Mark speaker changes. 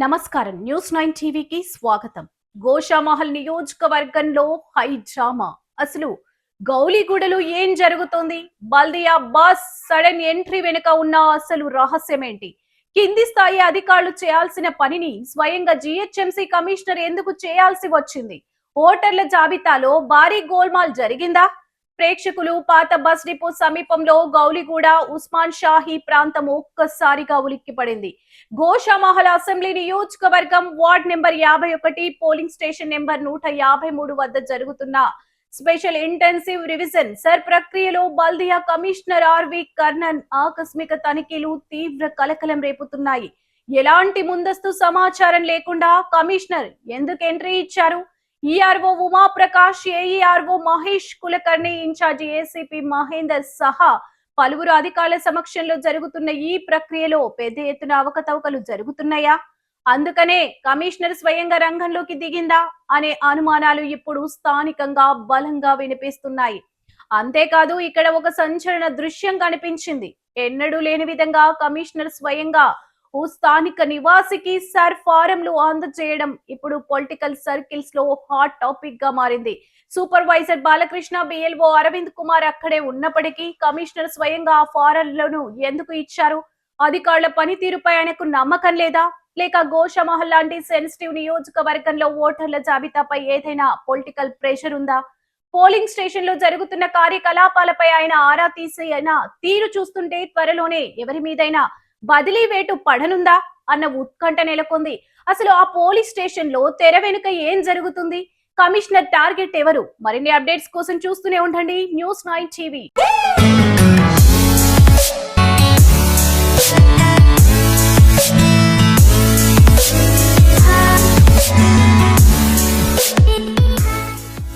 Speaker 1: నమస్కారం న్యూస్ 9 టీవీకి స్వాగతం. గోషామహల్ నియోజకవర్గంలో హై డ్రామా. అసలు గౌలిగూడలో ఏం జరుగుతోంది? బల్దియా బస్ సడన్ ఎంట్రీ వెనుక ఉన్న అసలు రహస్యం ఏంటి? కింది స్థాయి అధికారులు చేయాల్సిన పనిని స్వయంగా జీహెచ్ఎంసీ కమిషనర్ ఎందుకు చేయాల్సి వచ్చింది? ఓటర్ల జాబితాలో భారీ గోల్మాల్ జరిగిందా? ప్రేక్షకులు పాత బస్ డిపో సమీపంలో గౌలిగూడ ఉస్మాన్ షాహీ ప్రాంతం ఒక్కసారిగా ఉలిక్కిపడింది. గోషామహల్ అసెంబ్లీ నియోజకవర్గం ward number 51 polling station number 153 వద్ద జరుగుతున్న స్పెషల్ ఇంటెన్సివ్ రివిజన్ సర్ ప్రక్రియలో బల్దియా కమిషనర్ ఆర్వి కర్ణన్ ఆకస్మిక తనిఖీలు తీవ్ర కలకలం రేపుతున్నాయి. ఎలాంటి ముందస్తు సమాచారం లేకుండా కమిషనర్ ఎందుకు ఎంట్రీ ఇచ్చారు? ERO Umaprakash, AERO Mahesh Kulkarni, in charge ACP Mahender సహా పలువురు అధికారుల సమక్షంలో జరుగుతున్న ఈ ప్రక్రియలో పెద్ద ఎత్తున అవకతవకలు జరుగుతున్నాయా? అందుకనే కమిషనర్ స్వయంగా రంగంలోకి దిగిందా అనే అనుమానాలు ఇప్పుడు స్థానికంగా బలంగా వినిపిస్తున్నాయి. అంతేకాదు ఇక్కడ ఒక సంచలన దృశ్యం కనిపించింది. ఎన్నడూ లేని విధంగా కమిషనర్ స్వయంగా ఓ స్థానిక నివాసికి సర్ ఫారంలు అందజేయడం ఇప్పుడు పొలిటికల్ సర్కిల్స్ లో హాట్ టాపిక్ గా మారింది. సూపర్వైజర్ బాలకృష్ణ, బిఎల్ఓ అరవింద్ కుమార్ అక్కడే ఉన్నప్పటికీ కమిషనర్ స్వయంగా ఆ ఫారంలను ఎందుకు ఇచ్చారు? అధికారుల పనితీరుపై ఆయనకు నమ్మకం లేదా? లేక గోషామహల్ లాంటి సెన్సిటివ్ నియోజకవర్గంలో ఓటర్ల జాబితాపై ఏదైనా పొలిటికల్ ప్రెషర్ ఉందా? పోలింగ్ స్టేషన్ లో జరుగుతున్న కార్యకలాపాలపై ఆయన ఆరా తీసి అయినా తీరు చూస్తుంటే త్వరలోనే ఎవరి మీదైనా బదిలీ వేటు పడనుందా అన్న ఉత్కంఠ నెలకొంది. అసలు ఆ పోలీస్ స్టేషన్ లో తెర వెనుక ఏం జరుగుతుంది? కమిషనర్ టార్గెట్ ఎవరు? మరిన్ని అప్డేట్స్ కోసం చూస్తూనే ఉండండి న్యూస్ 9 టీవీ.